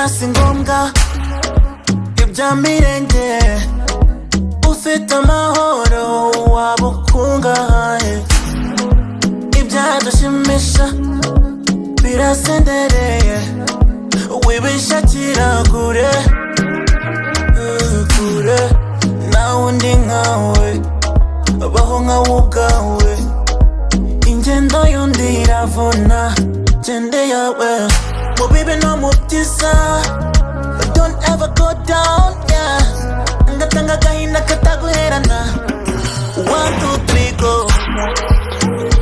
si ngombwa ibya mirenge, ufite amahoro waba ukungahaye, ibyadushimisha birasendereye, wibishakira kure kure, nawe undi nkawe baho nkawe ubwawe, ingendo y'undi iravuna gende yawe, mu bibi no mu byiza, don't ever go down, yeah, ngatanga agahinda kataguherana, 1, 2, 3 go,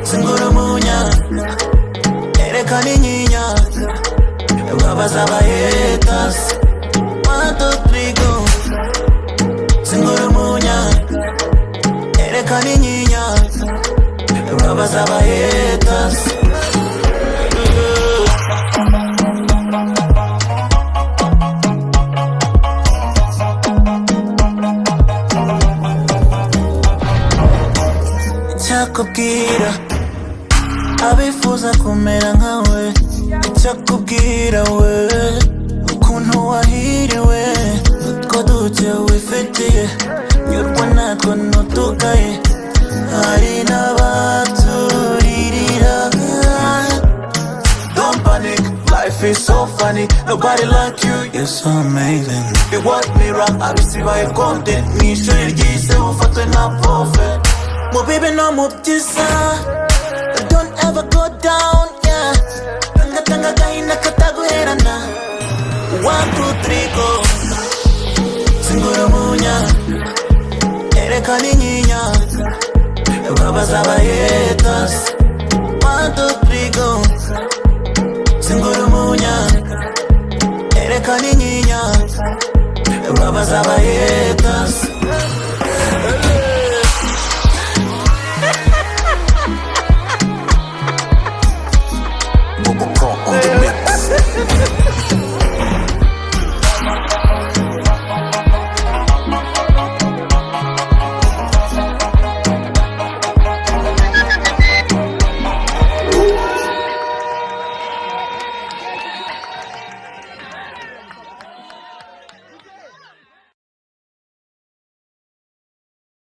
singura umunya, erekana inyinya, babaza abahaters, 1, 2, 3 go, singura umunya, erekana inyinya, babaza abahaters. Icyakubwira abifuza kumera nkawe, icyakubwira we ukuntu wahiriwe, utwo duke wifitiye nyurwa natwo ntutugaye, hari n'abaturirira. Don't panic, life is so funny, nobody like you, you're so amazing. It was me wrong, abisibaye content, mw'ishuri ryise ufatwe na prophet, mu bibi no mu byiza, don't ever go down, yeah, ngatanga agahinda kataguherana, 1, 2, 3 go, singura umunya, erekana inyinya, babaza abahaters, 1, 2, 3 go, singura umunya, erekana inyinya, babaza abahaters.